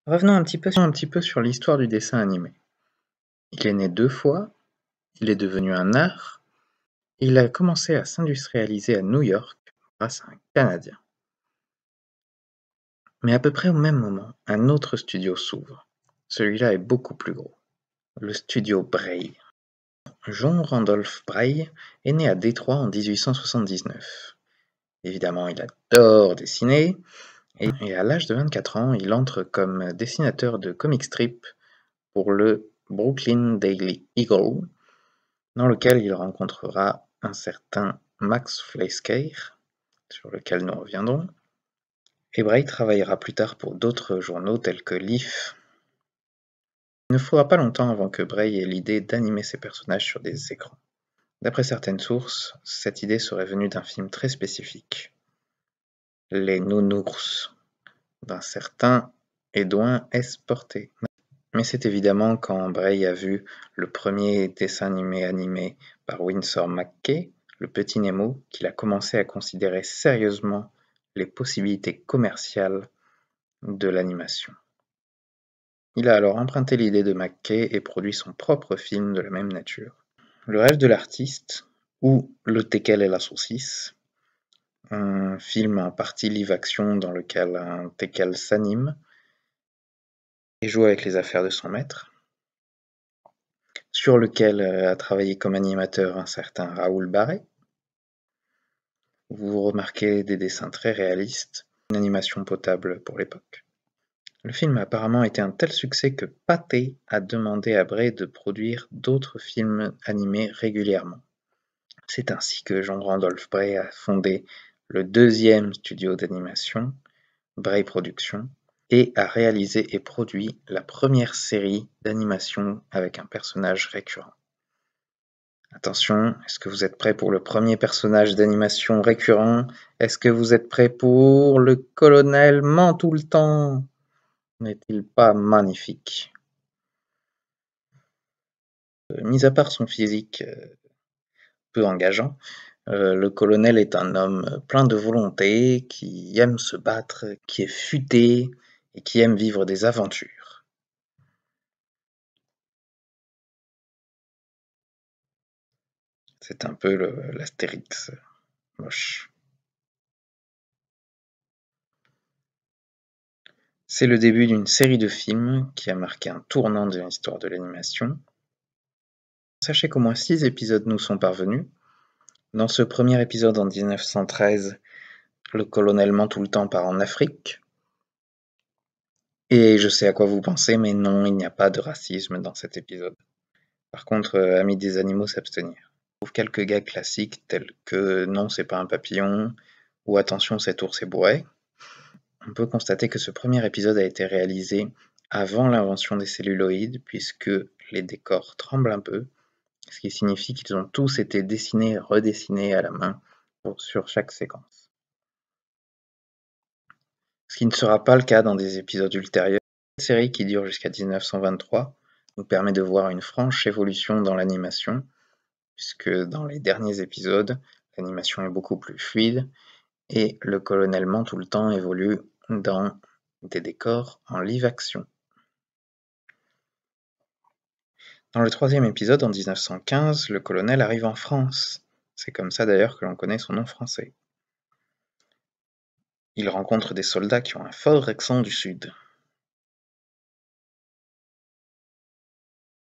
Revenons un petit peu sur l'histoire du dessin animé. Il est né 2 fois, il est devenu un art, et il a commencé à s'industrialiser à New York grâce à un Canadien. Mais à peu près au même moment, un autre studio s'ouvre. Celui-là est beaucoup plus gros. Le studio Braille. John Randolph Braille est né à Détroit en 1879. Évidemment, il adore dessiner, et à l'âge de 24 ans, il entre comme dessinateur de comic strip pour le Brooklyn Daily Eagle, dans lequel il rencontrera un certain Max Fleischker, sur lequel nous reviendrons, et Braille travaillera plus tard pour d'autres journaux tels que Leaf. Il ne faudra pas longtemps avant que Braille ait l'idée d'animer ses personnages sur des écrans. D'après certaines sources, cette idée serait venue d'un film très spécifique, Les Nounours, d'un certain Edwin S. Porté. Mais c'est évidemment quand Braille a vu le premier dessin animé par Winsor McCay, Le Petit Nemo, qu'il a commencé à considérer sérieusement les possibilités commerciales de l'animation. Il a alors emprunté l'idée de McCay et produit son propre film de la même nature. Le rêve de l'artiste, ou Le Teckel et la saucisse, un film en partie live-action dans lequel un teckel s'anime et joue avec les affaires de son maître, sur lequel a travaillé comme animateur un certain Raoul Barret. Vous remarquez des dessins très réalistes, une animation potable pour l'époque. Le film a apparemment été un tel succès que Pathé a demandé à Braille de produire d'autres films animés régulièrement. C'est ainsi que John Randolph Braille a fondé le deuxième studio d'animation, Braille Productions, et a réalisé et produit la première série d'animation avec un personnage récurrent. Attention, est-ce que vous êtes prêts pour le premier personnage d'animation récurrent? Est-ce que vous êtes prêts pour le colonel ment tout le temps? N'est-il pas magnifique? Mis à part son physique peu engageant, le colonel est un homme plein de volonté, qui aime se battre, qui est futé et qui aime vivre des aventures. C'est un peu l'Astérix moche. C'est le début d'une série de films qui a marqué un tournant de l'histoire de l'animation. Sachez qu'au moins 6 épisodes nous sont parvenus. Dans ce premier épisode en 1913, le colonel ment tout le temps part en Afrique. Et je sais à quoi vous pensez, mais non, il n'y a pas de racisme dans cet épisode. Par contre, amis des animaux, s'abstenir. On trouve quelques gags classiques tels que non, c'est pas un papillon, ou attention, cet ours est bourré. On peut constater que ce premier épisode a été réalisé avant l'invention des celluloïdes, puisque les décors tremblent un peu, ce qui signifie qu'ils ont tous été dessinés et redessinés à la main sur chaque séquence. Ce qui ne sera pas le cas dans des épisodes ultérieurs. Cette série, qui dure jusqu'à 1923, nous permet de voir une franche évolution dans l'animation, puisque dans les derniers épisodes, l'animation est beaucoup plus fluide, et le colonel ment tout le temps évolue dans des décors en live-action. Dans le troisième épisode, en 1915, le colonel arrive en France. C'est comme ça d'ailleurs que l'on connaît son nom français. Il rencontre des soldats qui ont un fort accent du Sud.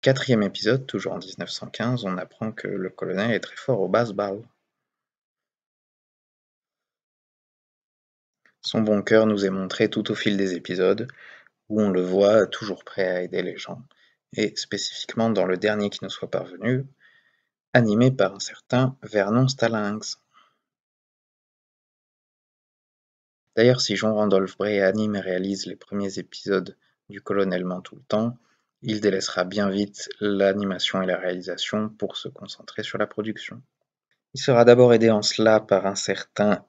Quatrième épisode, toujours en 1915, on apprend que le colonel est très fort au baseball. Son bon cœur nous est montré tout au fil des épisodes, où on le voit toujours prêt à aider les gens, et spécifiquement dans le dernier qui nous soit parvenu, animé par un certain Vernon Stallings. D'ailleurs, si John Randolph Braille anime et réalise les premiers épisodes du colonel ment tout le temps, il délaissera bien vite l'animation et la réalisation pour se concentrer sur la production. Il sera d'abord aidé en cela par un certain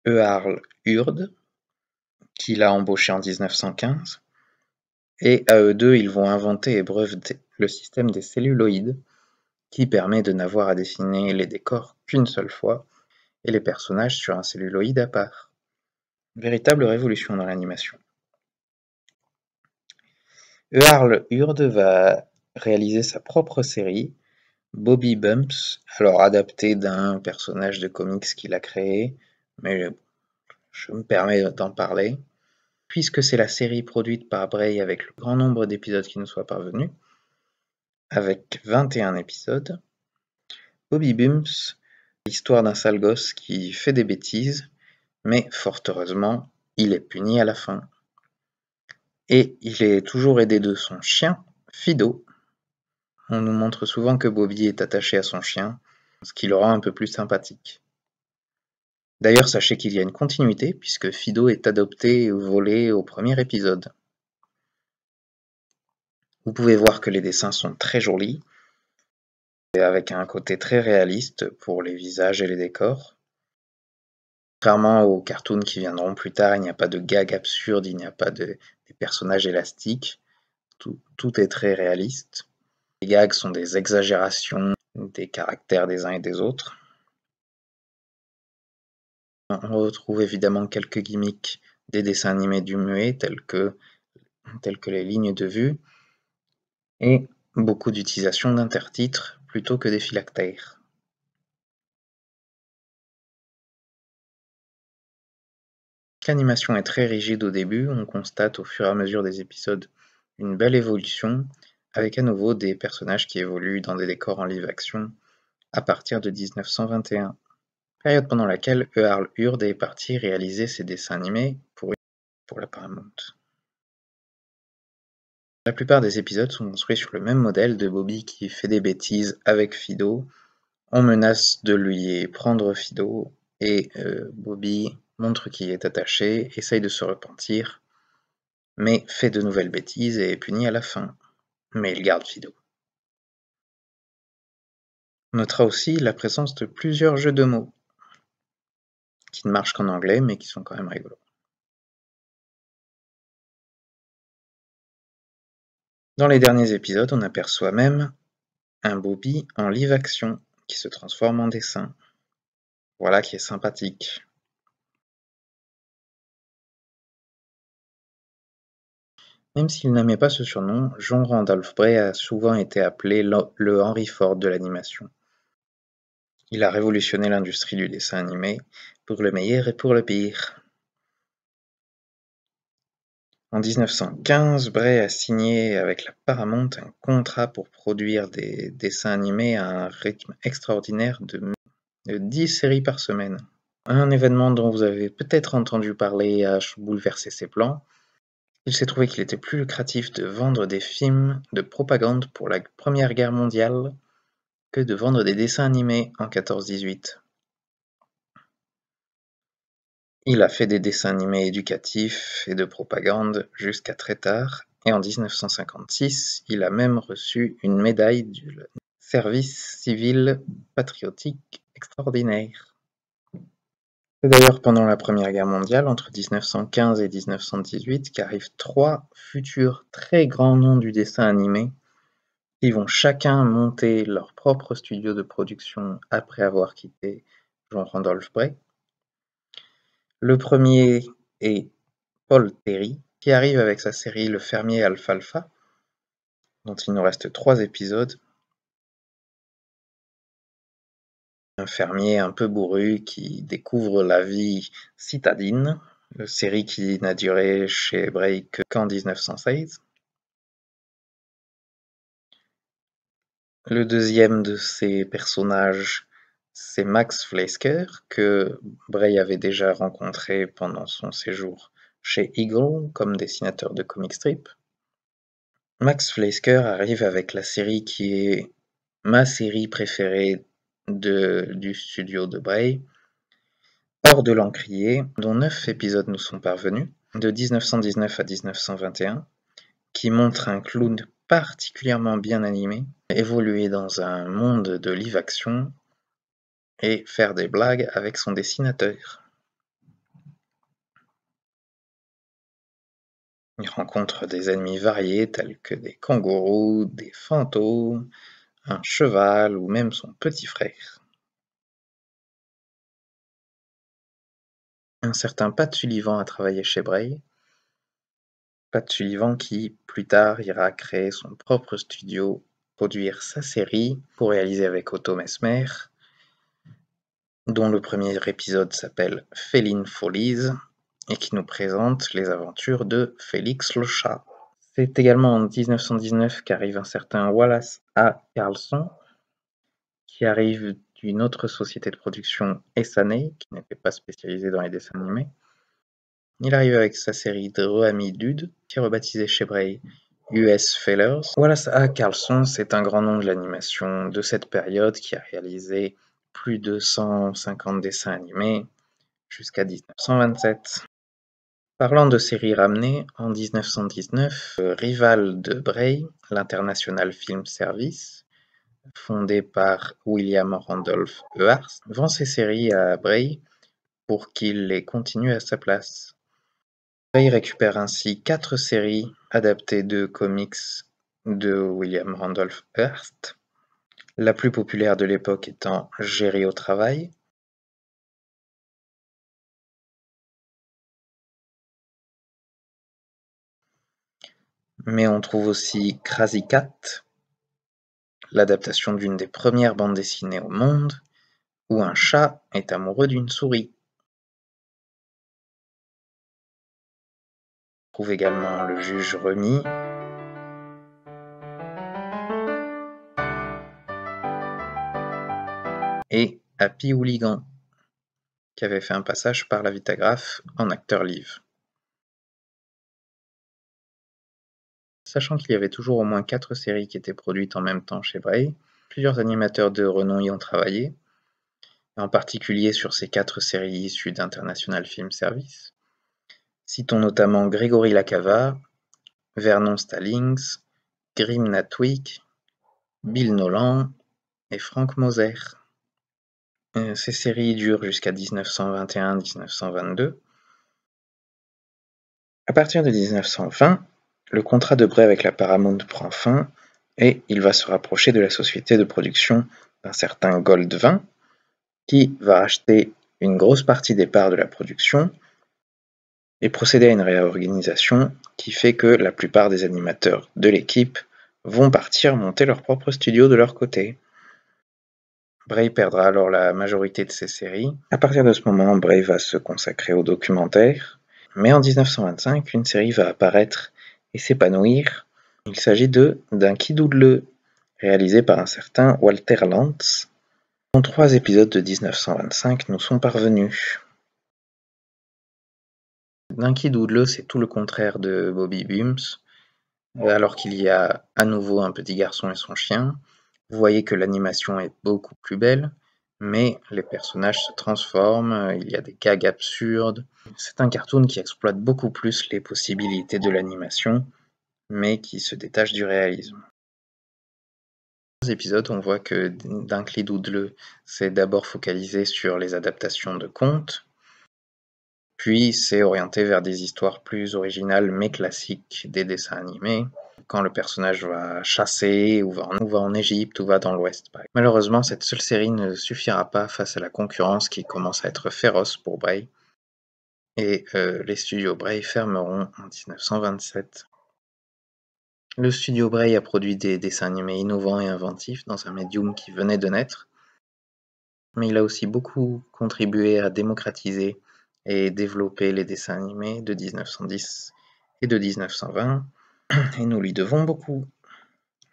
Earl Hurd, qu'il a embauché en 1915, et à eux deux, ils vont inventer et breveter le système des celluloïdes, qui permet de n'avoir à dessiner les décors qu'une seule fois, et les personnages sur un celluloïde à part. Véritable révolution dans l'animation. Earl Hurd va réaliser sa propre série, Bobby Bumps, alors adaptée d'un personnage de comics qu'il a créé, mais je me permets d'en parler. Puisque c'est la série produite par Bray avec le grand nombre d'épisodes qui nous soient parvenus, avec 21 épisodes, Bobby Bumps, l'histoire d'un sale gosse qui fait des bêtises, mais fort heureusement, il est puni à la fin. Et il est toujours aidé de son chien, Fido. On nous montre souvent que Bobby est attaché à son chien, ce qui le rend un peu plus sympathique. D'ailleurs, sachez qu'il y a une continuité, puisque Fido est adopté et volé au premier épisode. Vous pouvez voir que les dessins sont très jolis, avec un côté très réaliste pour les visages et les décors. Contrairement aux cartoons qui viendront plus tard, il n'y a pas de gags absurdes, il n'y a pas des personnages élastiques. Tout est très réaliste. Les gags sont des exagérations des caractères des uns et des autres. On retrouve évidemment quelques gimmicks des dessins animés du muet, tels que les lignes de vue, et beaucoup d'utilisation d'intertitres plutôt que des phylactères. L'animation est très rigide au début, on constate au fur et à mesure des épisodes une belle évolution, avec à nouveau des personnages qui évoluent dans des décors en live-action à partir de 1921, période pendant laquelle Earl Hurd est parti réaliser ses dessins animés pour la Paramount. La plupart des épisodes sont construits sur le même modèle de Bobby qui fait des bêtises avec Fido. On menace de lui prendre Fido et Bobby montre qu'il est attaché, essaye de se repentir, mais fait de nouvelles bêtises et est puni à la fin. Mais il garde Fido. On notera aussi la présence de plusieurs jeux de mots, qui ne marchent qu'en anglais mais qui sont quand même rigolos. Dans les derniers épisodes, on aperçoit même un Bobby en live-action qui se transforme en dessin. Voilà qui est sympathique. Même s'il n'aimait pas ce surnom, John Randolph Bray a souvent été appelé le Henry Ford de l'animation. Il a révolutionné l'industrie du dessin animé, pour le meilleur et pour le pire. En 1915, Bray a signé avec la Paramount un contrat pour produire des dessins animés à un rythme extraordinaire de 10 séries par semaine. Un événement dont vous avez peut-être entendu parler a bouleversé ses plans. Il s'est trouvé qu'il était plus lucratif de vendre des films de propagande pour la Première Guerre mondiale que de vendre des dessins animés en 14-18. Il a fait des dessins animés éducatifs et de propagande jusqu'à très tard, et en 1956, il a même reçu une médaille du service civil patriotique extraordinaire. C'est d'ailleurs pendant la Première Guerre mondiale, entre 1915 et 1918, qu'arrivent 3 futurs très grands noms du dessin animé, qui vont chacun monter leur propre studio de production après avoir quitté John Randolph Bray. Le premier est Paul Terry, qui arrive avec sa série Le fermier Alfalfa, dont il nous reste 3 épisodes. Un fermier un peu bourru qui découvre la vie citadine, série qui n'a duré chez Bray qu'en 1916. Le deuxième de ces personnages, c'est Max Fleischker, que Bray avait déjà rencontré pendant son séjour chez Eagle comme dessinateur de comic strip. Max Fleischker arrive avec la série qui est ma série préférée du studio de Bray, Hors de l'Encrier, dont 9 épisodes nous sont parvenus, de 1919 à 1921, qui montre un clown particulièrement bien animé, évoluer dans un monde de live-action et faire des blagues avec son dessinateur. Il rencontre des ennemis variés tels que des kangourous, des fantômes, un cheval ou même son petit frère. Un certain Pat Sullivan a travaillé chez Bray. Pat Sullivan qui, plus tard, ira créer son propre studio, produire sa série pour réaliser avec Otto Messmer, dont le premier épisode s'appelle Féline Follies et qui nous présente les aventures de Félix le chat. C'est également en 1919 qu'arrive un certain Wallace A. Carlson, qui arrive d'une autre société de production, Essanay, qui n'était pas spécialisée dans les dessins animés. Il arrive avec sa série de Roamy Dude, qui est rebaptisée chez Bray US Fellers. Wallace A. Carlson, c'est un grand nom de l'animation de cette période qui a réalisé plus de 150 dessins animés jusqu'à 1927. Parlant de séries ramenées, en 1919, le rival de Bray, l'International Film Service, fondé par William Randolph Hearst, vend ses séries à Bray pour qu'il les continue à sa place. Bray récupère ainsi 4 séries adaptées de comics de William Randolph Hearst, la plus populaire de l'époque étant Jerry au travail. Mais on trouve aussi Krazy Kat, l'adaptation d'une des premières bandes dessinées au monde, où un chat est amoureux d'une souris. On trouve également Le Juge Remy, et Happy Hooligan, qui avait fait un passage par la Vitagraph en acteur live. Sachant qu'il y avait toujours au moins 4 séries qui étaient produites en même temps chez Bray, plusieurs animateurs de renom y ont travaillé, en particulier sur ces 4 séries issues d'International Film Service. Citons notamment Grégory Lacava, Vernon Stallings, Grim Natwick, Bill Nolan et Frank Moser. Ces séries durent jusqu'à 1921-1922. À partir de 1920, le contrat de Bray avec la Paramount prend fin et il va se rapprocher de la société de production d'un certain Goldwyn, qui va acheter une grosse partie des parts de la production et procéder à une réorganisation qui fait que la plupart des animateurs de l'équipe vont partir monter leur propre studio de leur côté. Bray perdra alors la majorité de ses séries. À partir de ce moment, Bray va se consacrer au documentaire, mais en 1925, une série va apparaître et s'épanouir. Il s'agit de Dinky Doodle, réalisé par un certain Walter Lantz, dont 3 épisodes de 1925 nous sont parvenus. Dinky Doodle, c'est tout le contraire de Bobby Bums. Alors qu'il y a à nouveau un petit garçon et son chien, vous voyez que l'animation est beaucoup plus belle, mais les personnages se transforment, il y a des gags absurdes. C'est un cartoon qui exploite beaucoup plus les possibilités de l'animation, mais qui se détache du réalisme. Dans les épisodes, on voit que Dinky Doodle s'est d'abord focalisé sur les adaptations de contes, puis s'est orienté vers des histoires plus originales mais classiques des dessins animés, quand le personnage va chasser, ou va en Égypte, ou va dans l'Ouest. Malheureusement, cette seule série ne suffira pas face à la concurrence qui commence à être féroce pour Bray, et les studios Bray fermeront en 1927. Le studio Bray a produit des dessins animés innovants et inventifs dans un médium qui venait de naître, mais il a aussi beaucoup contribué à démocratiser et développer les dessins animés de 1910 et de 1920, et nous lui devons beaucoup.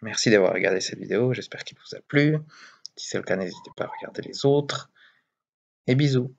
Merci d'avoir regardé cette vidéo, j'espère qu'il vous a plu. Si c'est le cas, n'hésitez pas à regarder les autres, et bisous.